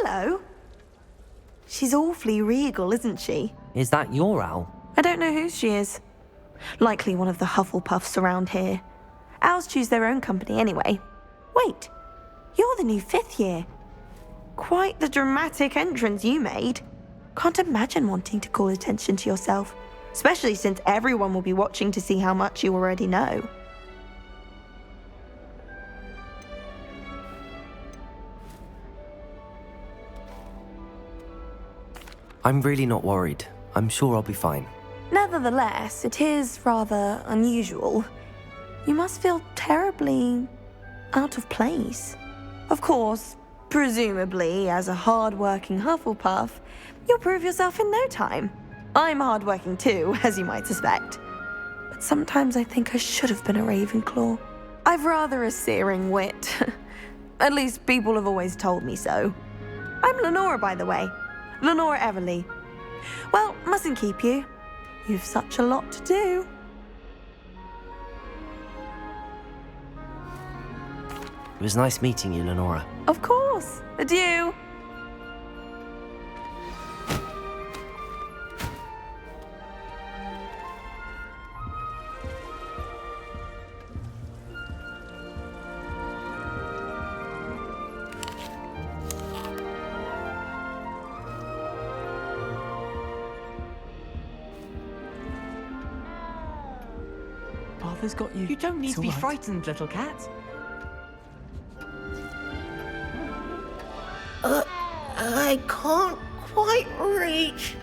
hello. She's awfully regal, isn't she? Is that your owl? I don't know whose she is. Likely one of the Hufflepuffs around here. Owls choose their own company anyway. Wait, you're the new 5th year. Quite the dramatic entrance you made. Can't imagine wanting to call attention to yourself, especially since everyone will be watching to see how much you already know. I'm really not worried. I'm sure I'll be fine. Nevertheless, it is rather unusual. You must feel terribly out of place. Of course, presumably, as a hard-working Hufflepuff, you'll prove yourself in no time. I'm hard-working too, as you might suspect. But sometimes I think I should have been a Ravenclaw. I've rather a searing wit. At least people have always told me so. I'm Lenora, by the way. Lenora Everly. Well, mustn't keep you. You've such a lot to do. It was nice meeting you, Lenora. Of course. Adieu. Arthur's got you. You don't need It's to be all right. frightened, little cat. I can't quite reach.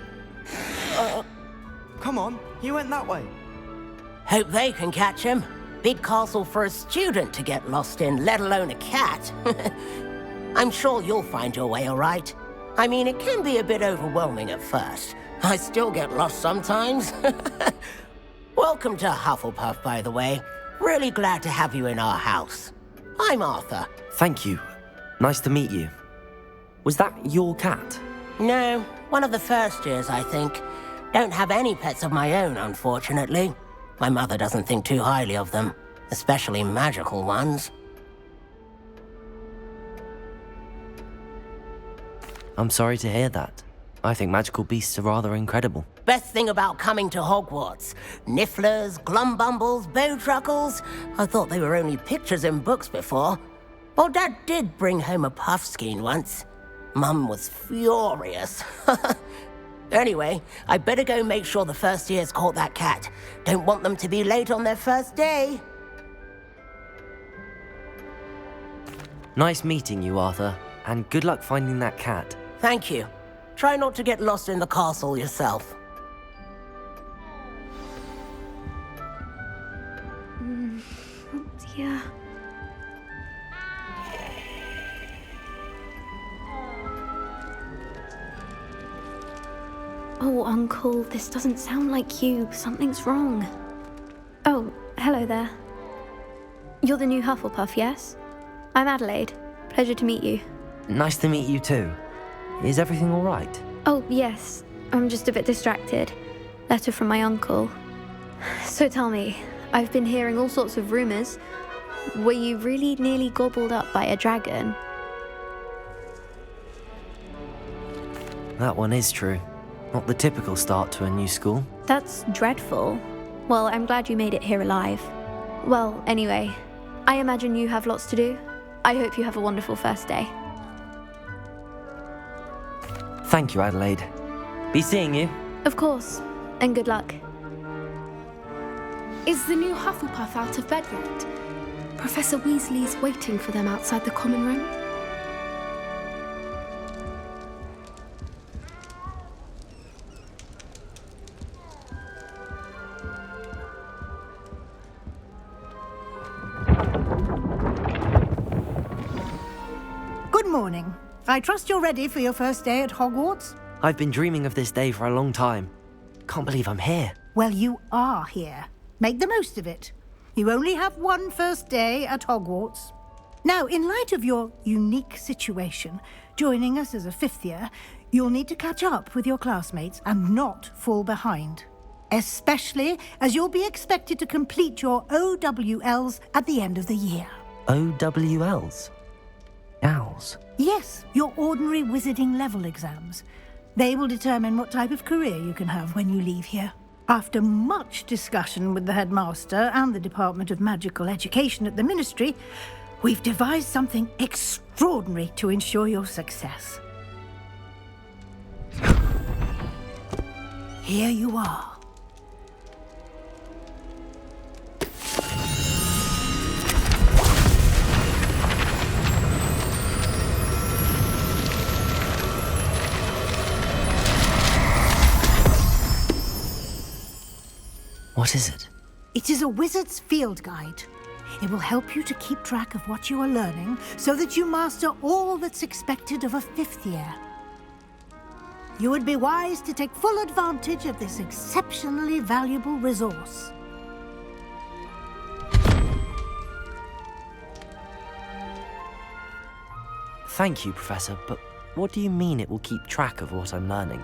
Come on, he went that way. Hope they can catch him. Big castle for a student to get lost in, let alone a cat. I'm sure you'll find your way all right. I mean, it can be a bit overwhelming at first. I still get lost sometimes. Welcome to Hufflepuff, by the way. Really glad to have you in our house. I'm Arthur. Thank you. Nice to meet you. Was that your cat? No, one of the first years, I think. Don't have any pets of my own, unfortunately. My mother doesn't think too highly of them, especially magical ones. I'm sorry to hear that. I think magical beasts are rather incredible. Best thing about coming to Hogwarts. Nifflers, glumbumbles, bowtruckles. I thought they were only pictures in books before. Well, Dad did bring home a puffskein once. Mum was furious. Anyway, I better go make sure the first years caught that cat. Don't want them to be late on their first day. Nice meeting you, Arthur, and good luck finding that cat. Thank you. Try not to get lost in the castle yourself. Yeah. Oh, Uncle, this doesn't sound like you. Something's wrong. Oh, hello there. You're the new Hufflepuff, yes? I'm Adelaide. Pleasure to meet you. Nice to meet you too. Is everything all right? Oh, yes. I'm just a bit distracted. Letter from my uncle. So tell me, I've been hearing all sorts of rumors. Were you really nearly gobbled up by a dragon? That one is true. Not the typical start to a new school. That's dreadful. Well, I'm glad you made it here alive. Well, anyway, I imagine you have lots to do. I hope you have a wonderful first day. Thank you, Adelaide. Be seeing you. Of course, and good luck. Is the new Hufflepuff out of bed yet? Professor Weasley's waiting for them outside the common room. Good morning. I trust you're ready for your first day at Hogwarts? I've been dreaming of this day for a long time. Can't believe I'm here. Well, you are here. Make the most of it. You only have one first day at Hogwarts. Now, in light of your unique situation, joining us as a 5th year, you'll need to catch up with your classmates and not fall behind. Especially as you'll be expected to complete your OWLs at the end of the year. OWLs? Owls? Yes, your ordinary wizarding level exams. They will determine what type of career you can have when you leave here. After much discussion with the headmaster and the Department of Magical Education at the Ministry, we've devised something extraordinary to ensure your success. Here you are. What is it? It is a wizard's field guide. It will help you to keep track of what you are learning so that you master all that's expected of a 5th year. You would be wise to take full advantage of this exceptionally valuable resource. Thank you, Professor, but what do you mean it will keep track of what I'm learning?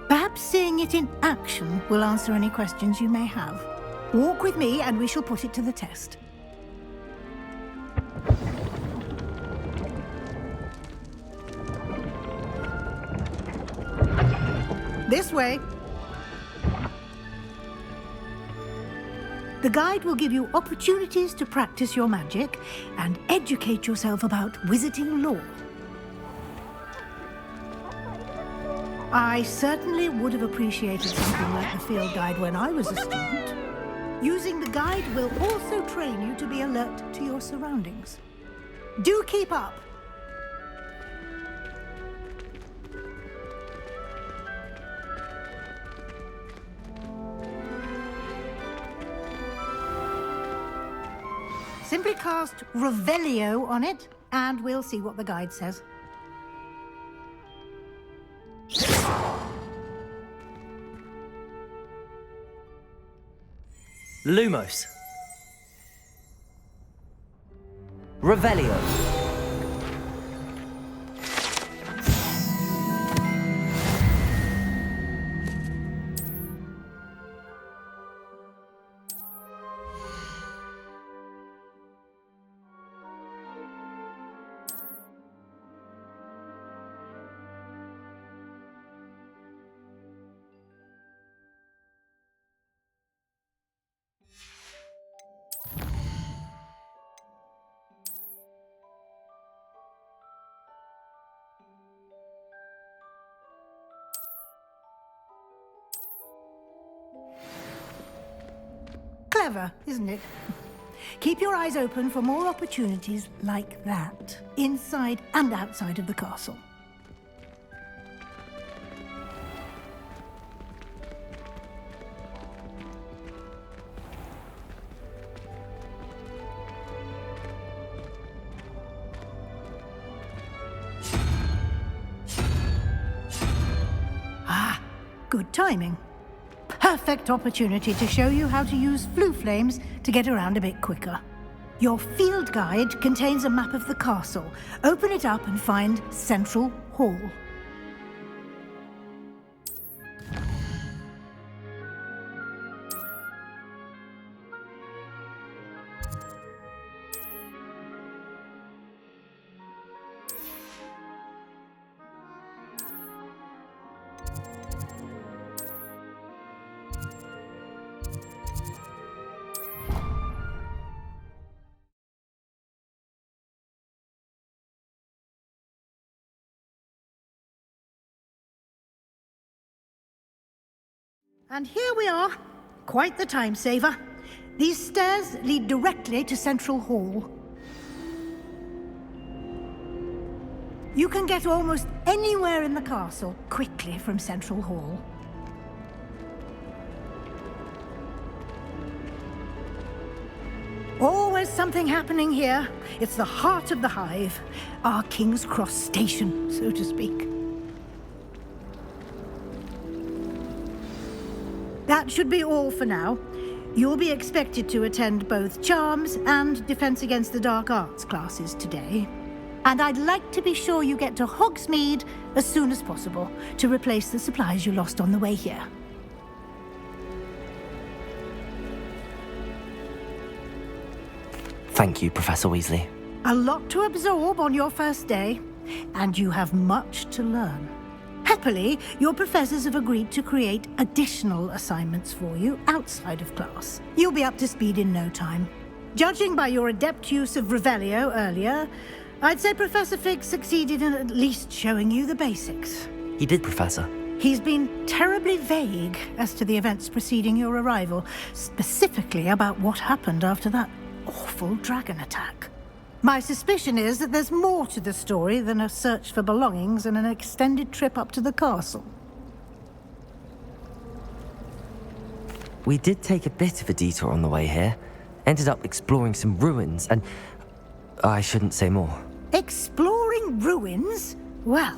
Perhaps seeing it in action will answer any questions you may have. Walk with me and we shall put it to the test. This way. The guide will give you opportunities to practice your magic and educate yourself about wizarding lore. I certainly would have appreciated something like the field guide when I was a student. Using the guide will also train you to be alert to your surroundings. Do keep up! Simply cast Revelio on it, and we'll see what the guide says. Lumos. Revelio. Clever, isn't it? Keep your eyes open for more opportunities like that, inside and outside of the castle. Ah, good timing. Perfect opportunity to show you how to use flue flames to get around a bit quicker. Your field guide contains a map of the castle. Open it up and find Central Hall. And here we are. Quite the time saver. These stairs lead directly to Central Hall. You can get almost anywhere in the castle quickly from Central Hall. Always something happening here. It's the heart of the hive. Our King's Cross station, so to speak. That should be all for now. You'll be expected to attend both Charms and Defense Against the Dark Arts classes today. And I'd like to be sure you get to Hogsmeade as soon as possible to replace the supplies you lost on the way here. Thank you, Professor Weasley. A lot to absorb on your first day, and you have much to learn. Happily, your professors have agreed to create additional assignments for you outside of class. You'll be up to speed in no time. Judging by your adept use of Revelio earlier, I'd say Professor Fig succeeded in at least showing you the basics. He did, Professor. He's been terribly vague as to the events preceding your arrival, specifically about what happened after that awful dragon attack. My suspicion is that there's more to the story than a search for belongings and an extended trip up to the castle. We did take a bit of a detour on the way here. Ended up exploring some ruins and... I shouldn't say more. Exploring ruins? Well,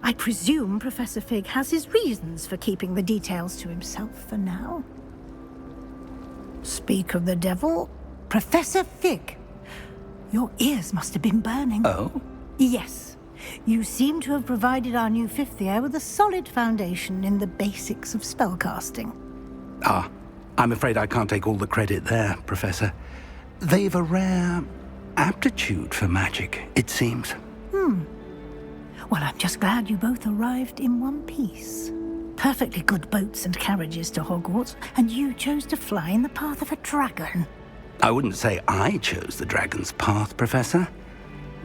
I presume Professor Fig has his reasons for keeping the details to himself for now. Speak of the devil, Professor Fig. Your ears must have been burning. Oh? Yes. You seem to have provided our new fifth year with a solid foundation in the basics of spellcasting. Ah, I'm afraid I can't take all the credit there, Professor. They've a rare aptitude for magic, it seems. Well, I'm just glad you both arrived in one piece. Perfectly good boats and carriages to Hogwarts, and you chose to fly in the path of a dragon. I wouldn't say I chose the dragon's path, Professor.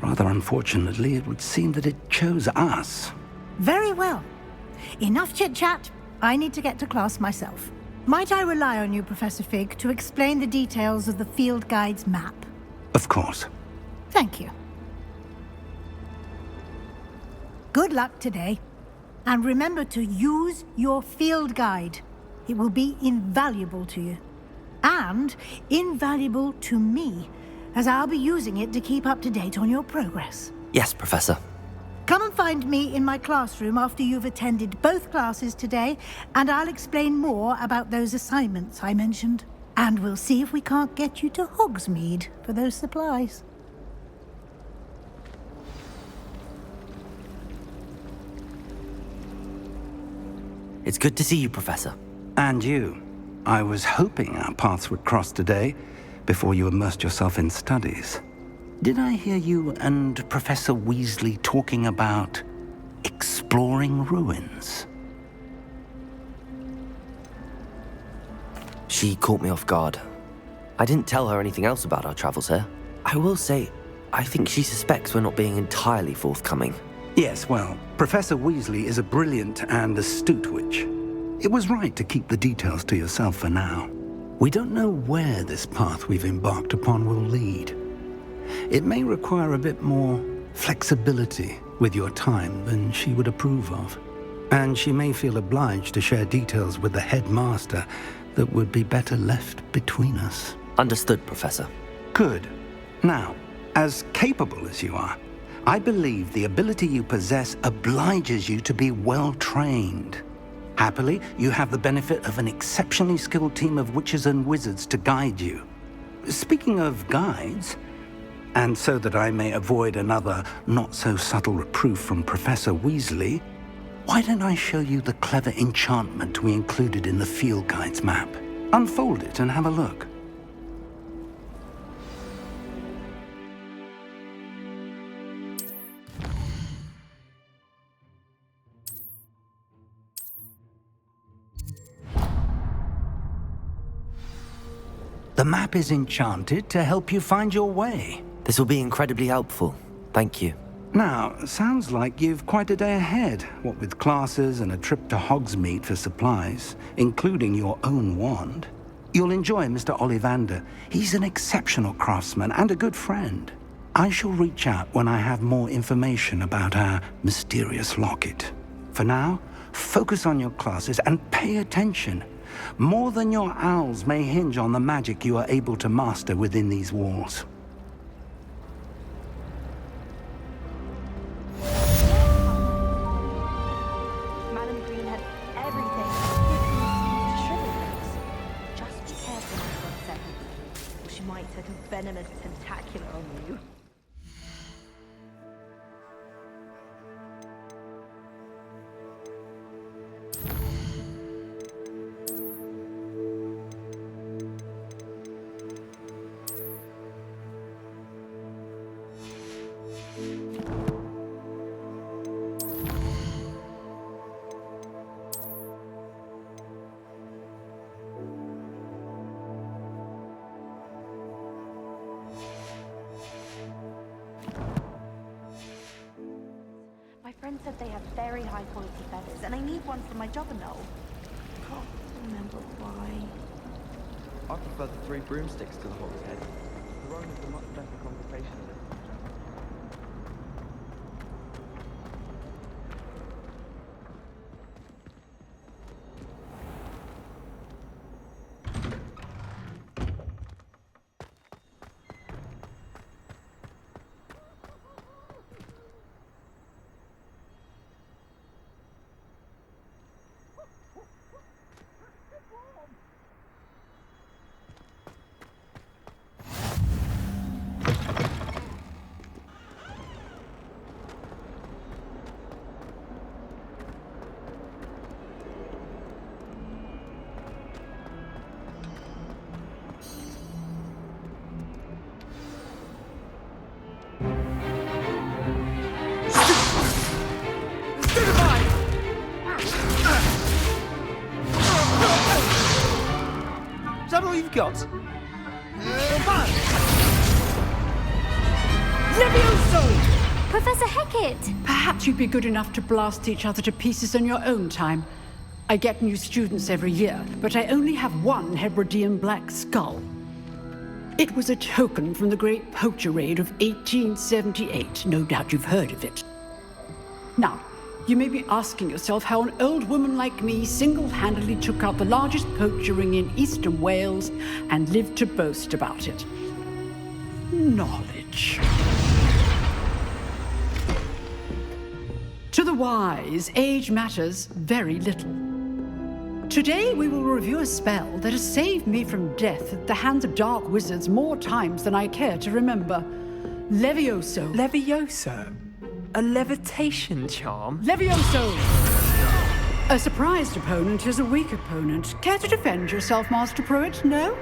Rather unfortunately, it would seem that it chose us. Very well. Enough chit-chat. I need to get to class myself. Might I rely on you, Professor Fig, to explain the details of the field guide's map? Of course. Thank you. Good luck today. And remember to use your field guide. It will be invaluable to you. And invaluable to me, as I'll be using it to keep up to date on your progress. Yes, Professor. Come and find me in my classroom after you've attended both classes today, and I'll explain more about those assignments I mentioned. And we'll see if we can't get you to Hogsmeade for those supplies. It's good to see you, Professor. And you. I was hoping our paths would cross today, before you immersed yourself in studies. Did I hear you and Professor Weasley talking about exploring ruins? She caught me off guard. I didn't tell her anything else about our travels here. I will say, I think she suspects we're not being entirely forthcoming. Yes, well, Professor Weasley is a brilliant and astute witch. It was right to keep the details to yourself for now. We don't know where this path we've embarked upon will lead. It may require a bit more flexibility with your time than she would approve of. And she may feel obliged to share details with the headmaster that would be better left between us. Understood, Professor. Good. Now, as capable as you are, I believe the ability you possess obliges you to be well trained. Happily, you have the benefit of an exceptionally skilled team of witches and wizards to guide you. Speaking of guides, and so that I may avoid another not-so-subtle reproof from Professor Weasley, why don't I show you the clever enchantment we included in the field guide's map? Unfold it and have a look. The map is enchanted to help you find your way. This will be incredibly helpful. Thank you. Now, sounds like you've quite a day ahead, what with classes and a trip to Hogsmeade for supplies, including your own wand. You'll enjoy Mr. Ollivander. He's an exceptional craftsman and a good friend. I shall reach out when I have more information about our mysterious locket. For now, focus on your classes and pay attention. More than your owls may hinge on the magic you are able to master within these walls. Madam Green had everything. Shrivel things. Just be careful for a second, or she might set a venomous tentacular on you. They have very high quality feathers, and I need one for my jobberknoll. Can't remember why. I prefer the 3 broomsticks to the hog's head. The Roman is a much better convocation of it. Is that all you've got? Levioso! Professor Hecat! Perhaps you'd be good enough to blast each other to pieces in your own time. I get new students every year, but I only have one Hebridean black skull. It was a token from the Great Poacher Raid of 1878. No doubt you've heard of it. Now, you may be asking yourself how an old woman like me single-handedly took out the largest poacher ring in eastern Wales and lived to boast about it. Knowledge. To the wise, age matters very little. Today we will review a spell that has saved me from death at the hands of dark wizards more times than I care to remember. Levioso. Levioso? A levitation charm? Levioso! A surprised opponent is a weak opponent. Care to defend yourself, Master Pruitt? No?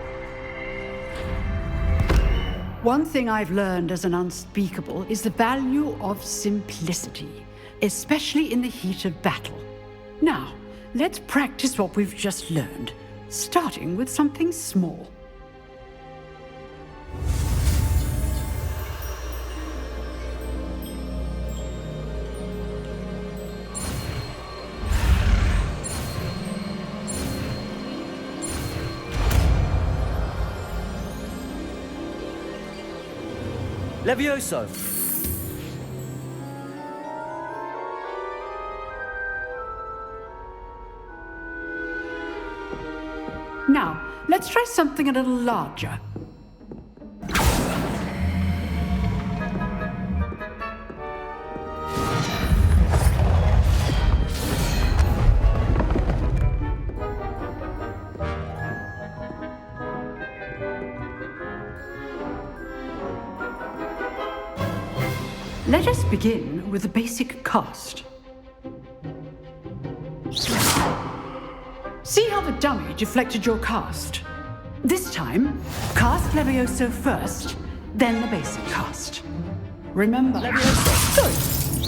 One thing I've learned as an unspeakable is the value of simplicity, especially in the heat of battle. Now, let's practice what we've just learned, starting with something small. Levioso! Now, let's try something a little larger. Let us begin with a basic cast. See how the dummy deflected your cast? This time, cast Levioso first, then the basic cast. Remember, Levioso.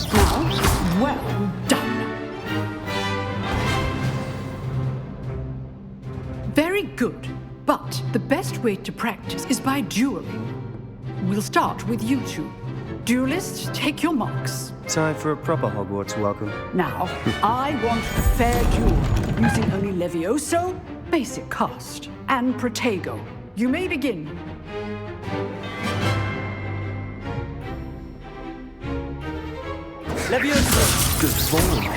Good. Now, well done. Very good, but the best way to practice is by dueling. We'll start with you two. Duelists, take your marks. Time for a proper Hogwarts welcome. Now, I want a fair duel, using only Levioso, basic cast, and Protego. You may begin. Levioso! Good form.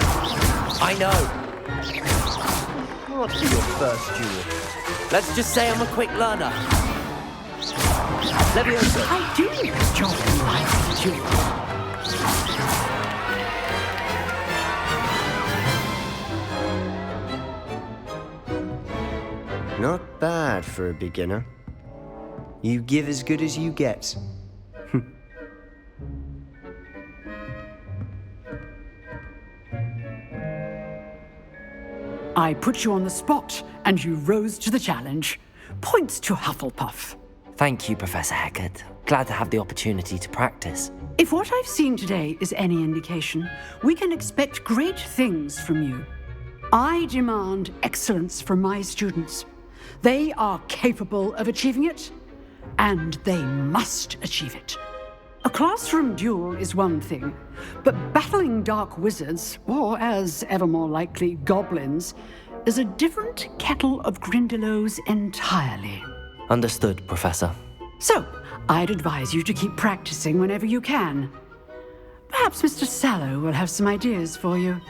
I know. Can't be your first duel. Let's just say I'm a quick learner. Levioso! I do this job in life, duel. Not bad for a beginner. You give as good as you get. I put you on the spot, and you rose to the challenge. Points to Hufflepuff. Thank you, Professor Hecat. Glad to have the opportunity to practice. If what I've seen today is any indication, we can expect great things from you. I demand excellence from my students. They are capable of achieving it, and they must achieve it. A classroom duel is one thing, but battling dark wizards, or as ever more likely, goblins, is a different kettle of Grindylows entirely. Understood, Professor. So, I'd advise you to keep practicing whenever you can. Perhaps Mr. Sallow will have some ideas for you.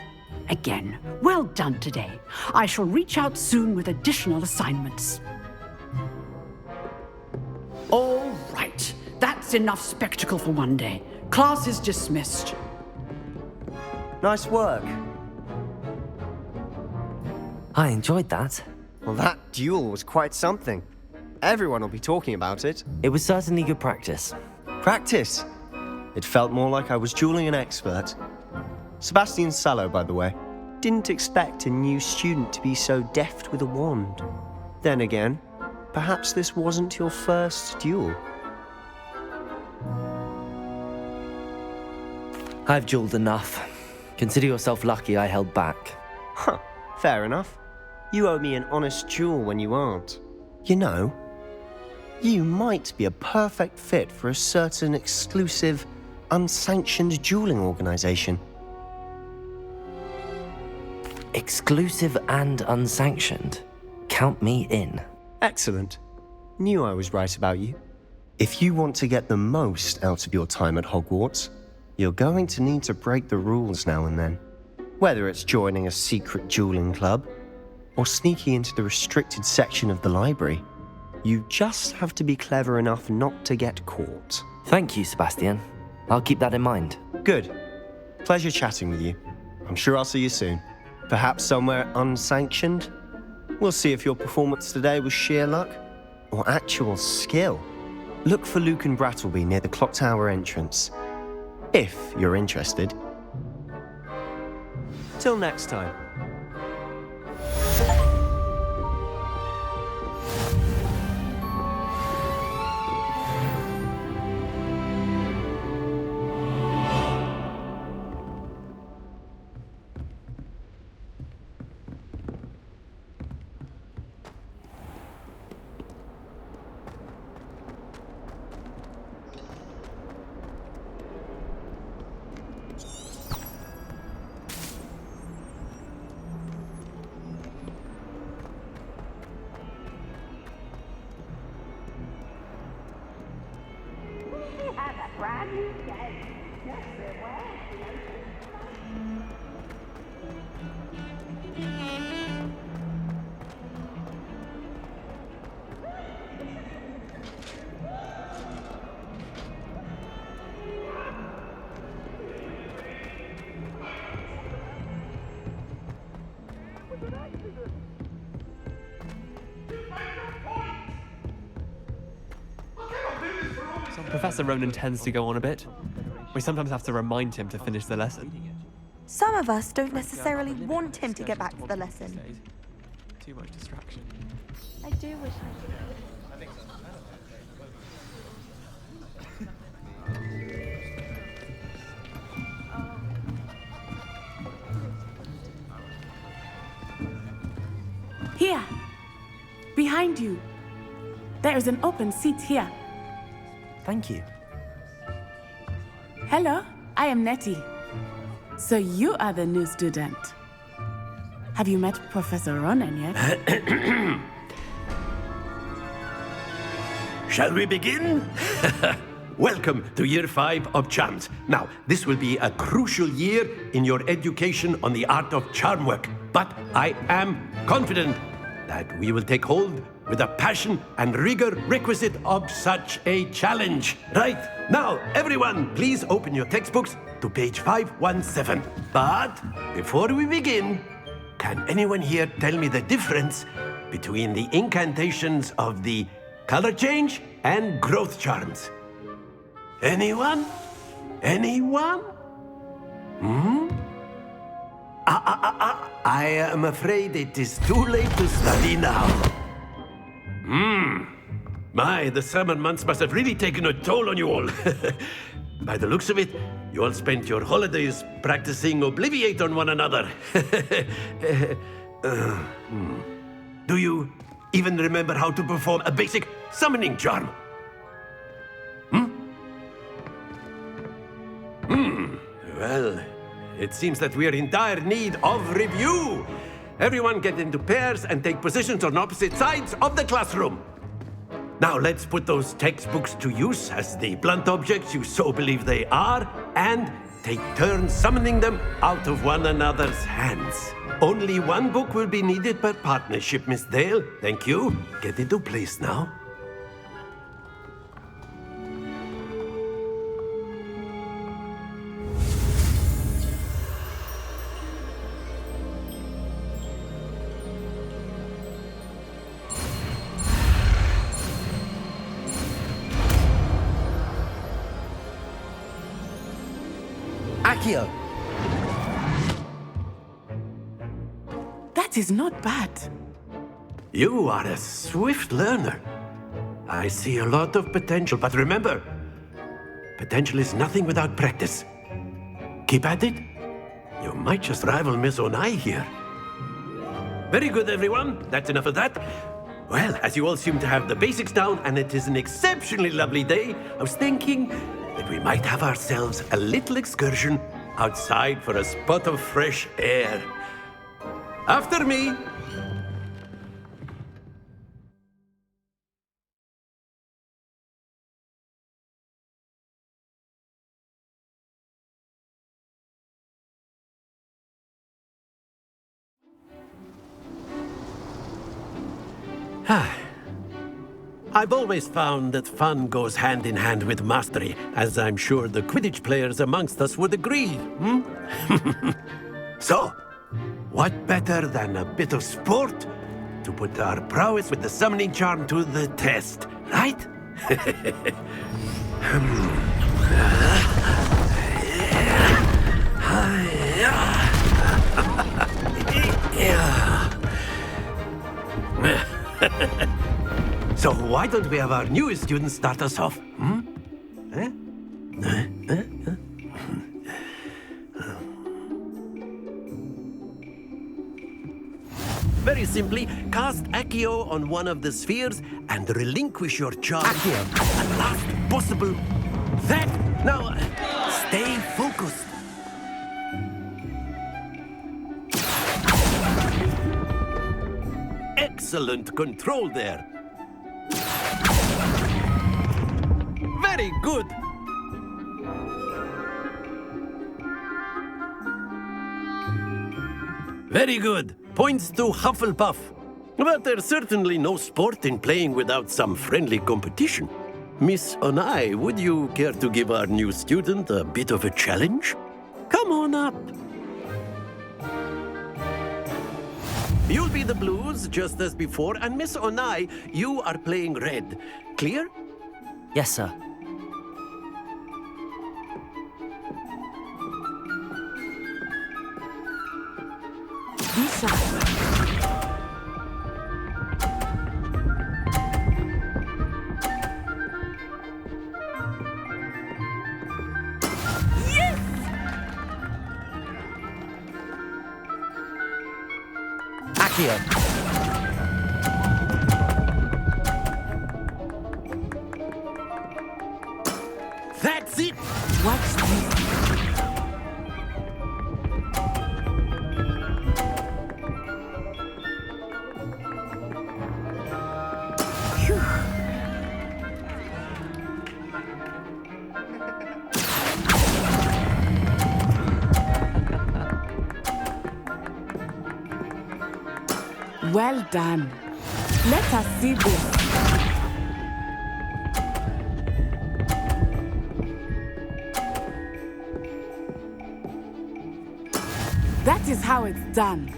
Again, well done today. I shall reach out soon with additional assignments. All right. That's enough spectacle for one day. Class is dismissed. Nice work. I enjoyed that. Well, that duel was quite something. Everyone will be talking about it. It was certainly good practice. Practice? It felt more like I was dueling an expert. Sebastian Sallow, by the way. Didn't expect a new student to be so deft with a wand. Then again, perhaps this wasn't your first duel. I've dueled enough. Consider yourself lucky I held back. Huh, fair enough. You owe me an honest duel when you aren't. You know, you might be a perfect fit for a certain exclusive, unsanctioned dueling organization. Exclusive and unsanctioned. Count me in. Excellent. Knew I was right about you. If you want to get the most out of your time at Hogwarts, you're going to need to break the rules now and then. Whether it's joining a secret dueling club, or sneaking into the restricted section of the library, you just have to be clever enough not to get caught. Thank you, Sebastian. I'll keep that in mind. Good. Pleasure chatting with you. I'm sure I'll see you soon. Perhaps somewhere unsanctioned? We'll see if your performance today was sheer luck or actual skill. Look for Luke and Brattleby near the clock tower entrance, if you're interested. Till next time. Professor Ronan tends to go on a bit. We sometimes have to remind him to finish the lesson. Some of us don't necessarily want him to get back to the lesson. Too much distraction. I do wish I could. Here, behind you. There is an open seat here. Thank you. Hello, I am Nettie. So you are the new student. Have you met Professor Ronan yet? Shall we begin? Welcome to Year 5 of Charms. Now, this will be a crucial year in your education on the art of charm work. But I am confident that we will take hold with the passion and rigor requisite of such a challenge. Right, now, everyone, please open your textbooks to page 517. But before we begin, can anyone here tell me the difference between the incantations of the color change and growth charms? Anyone? Anyone? I am afraid it is too late to study now. My, the summer months must have really taken a toll on you all. By the looks of it, you all spent your holidays practicing Obliviate on one another. Do you even remember how to perform a basic summoning charm? it seems that we are in dire need of review. Everyone get into pairs and take positions on opposite sides of the classroom. Now let's put those textbooks to use as the blunt objects you so believe they are, and take turns summoning them out of one another's hands. Only one book will be needed per partnership, Miss Dale. Thank you. Get into place now. Accio! That is not bad. You are a swift learner. I see a lot of potential, but remember, potential is nothing without practice. Keep at it. You might just rival Miss Onai here. Very good, everyone. That's enough of that. Well, as you all seem to have the basics down, and it is an exceptionally lovely day, I was thinking that we might have ourselves a little excursion outside for a spot of fresh air. After me. I've always found that fun goes hand in hand with mastery, as I'm sure the Quidditch players amongst us would agree. So, what better than a bit of sport to put our prowess with the summoning charm to the test, right? So why don't we have our newest student start us off? Very simply, cast Accio on one of the spheres and relinquish your charge at the last possible. That! Now, stay focused. Excellent control there. Very good. Very good. Points to Hufflepuff. But there's certainly no sport in playing without some friendly competition. Miss Onai, would you care to give our new student a bit of a challenge? Come on up. You'll be the blues, just as before, and Miss Onai, you are playing red. Clear? Yes, sir. Be shy. Accio! That's it! Watch this. Well done. Let us see this. That is how it's done.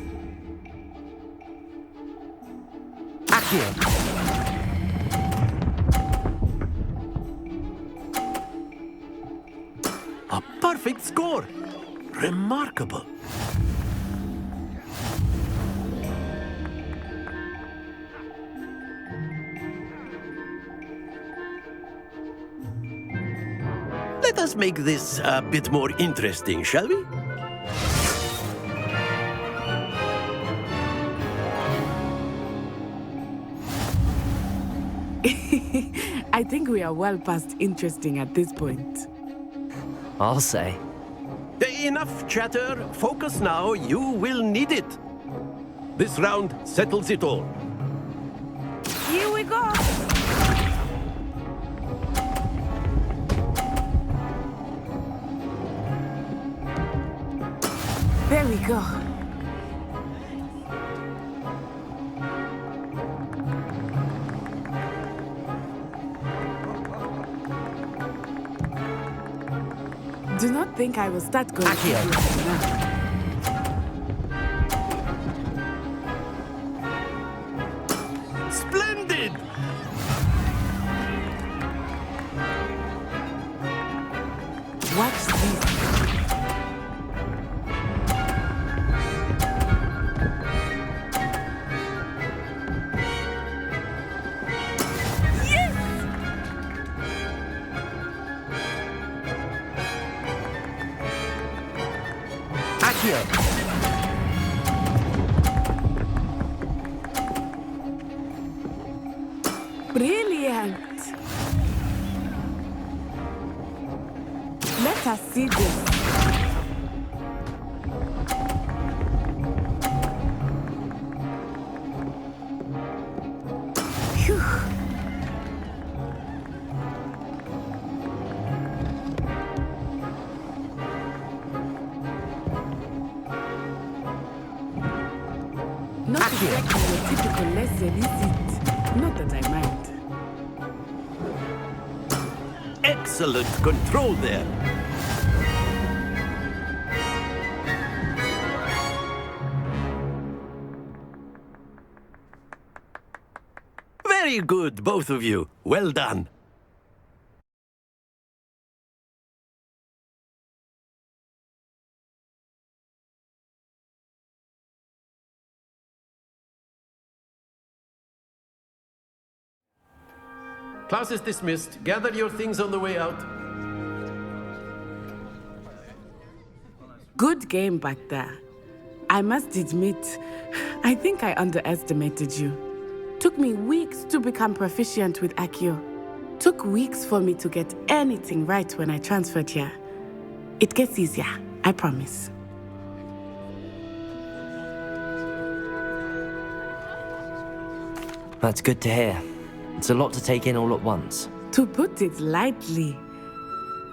Accio! A perfect score. Remarkable. Let us make this a bit more interesting, shall we? I think we are well past interesting at this point. I'll say. Enough chatter. Focus now. You will need it. This round settles it all. Here we go. There we go. Do not think I will start going to you now. Splendid! Watch this. Brilliant! Let us see this. Phew. Not exactly your typical lesson, is it? Not that I mind. Excellent control there. Very good, both of you. Well done. Class is dismissed. Gather your things on the way out. Good game back there. I must admit, I think I underestimated you. Took me weeks to become proficient with Accio. Took weeks for me to get anything right when I transferred here. It gets easier, I promise. That's good to hear. It's a lot to take in all at once. To put it lightly,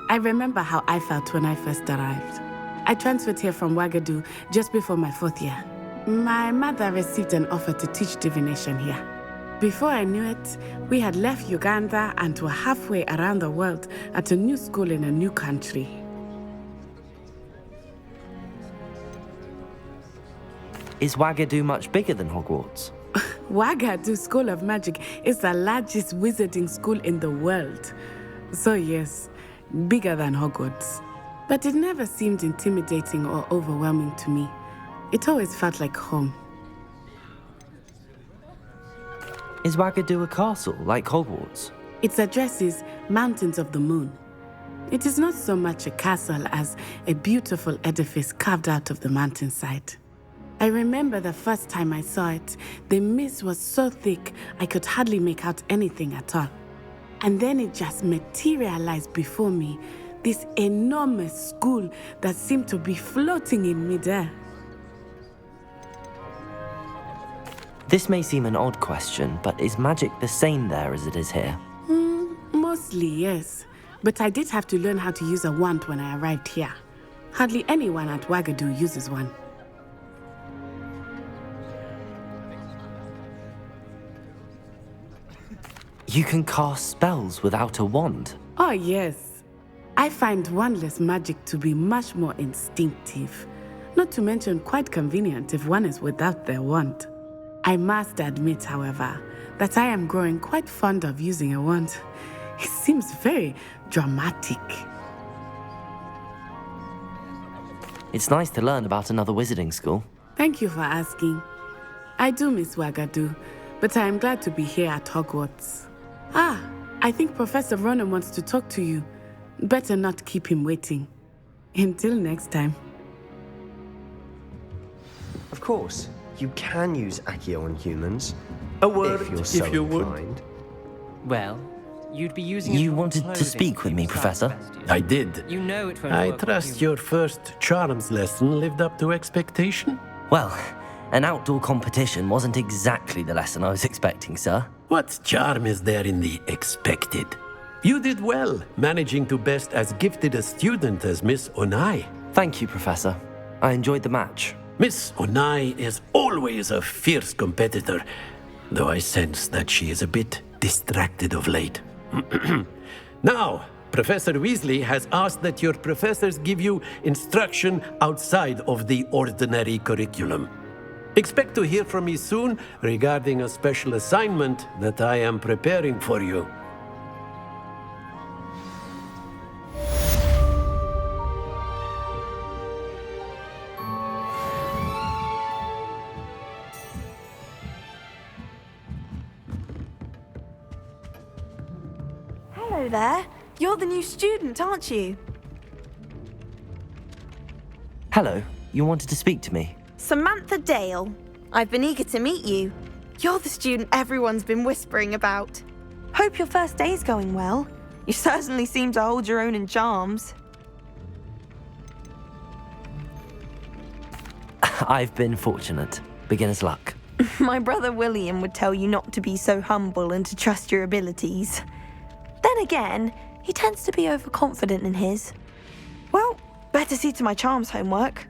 I remember how I felt when I first arrived. I transferred here from Ouagadougou just before my 4th year. My mother received an offer to teach divination here. Before I knew it, we had left Uganda and were halfway around the world at a new school in a new country. Is Ouagadougou much bigger than Hogwarts? Ouagadougou School of Magic is the largest wizarding school in the world. So yes, bigger than Hogwarts. But it never seemed intimidating or overwhelming to me. It always felt like home. Is Ouagadougou a castle, like Hogwarts? Its address is Mountains of the Moon. It is not so much a castle as a beautiful edifice carved out of the mountainside. I remember the first time I saw it, the mist was so thick I could hardly make out anything at all. And then it just materialized before me, this enormous school that seemed to be floating in midair. This may seem an odd question, but is magic the same there as it is here? Mostly, yes. But I did have to learn how to use a wand when I arrived here. Hardly anyone at Ouagadougou uses one. You can cast spells without a wand? Oh, yes. I find wandless magic to be much more instinctive. Not to mention quite convenient if one is without their wand. I must admit, however, that I am growing quite fond of using a wand. It seems very dramatic. It's nice to learn about another wizarding school. Thank you for asking. I do miss Ouagadougou, but I am glad to be here at Hogwarts. Ah, I think Professor Ronan wants to talk to you. Better not keep him waiting. Until next time. Of course, you can use Accio on humans. A word if you would. inclined. Well, You'd be using You wanted to speak with me, Professor? I did. You know it won't I work with trust you. your first charms lesson lived up to expectation? Well, an outdoor competition wasn't exactly the lesson I was expecting, sir. What charm is there in the expected? You did well, managing to best as gifted a student as Miss Onai. Thank you, Professor. I enjoyed the match. Miss Onai is always a fierce competitor, though I sense that she is a bit distracted of late. Now, Professor Weasley has asked that your professors give you instruction outside of the ordinary curriculum. Expect to hear from me soon regarding a special assignment that I am preparing for you. Hello there. You're the new student, aren't you? Hello, you wanted to speak to me? Samantha Dale. I've been eager to meet you. You're the student everyone's been whispering about. Hope your first day's going well. You certainly seem to hold your own in charms. I've been fortunate. Beginner's luck. My brother William would tell you not to be so humble and to trust your abilities. Then again, he tends to be overconfident in his. Well, better see to my charms homework.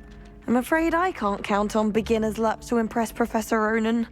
I'm afraid I can't count on beginner's luck to impress Professor Ronan.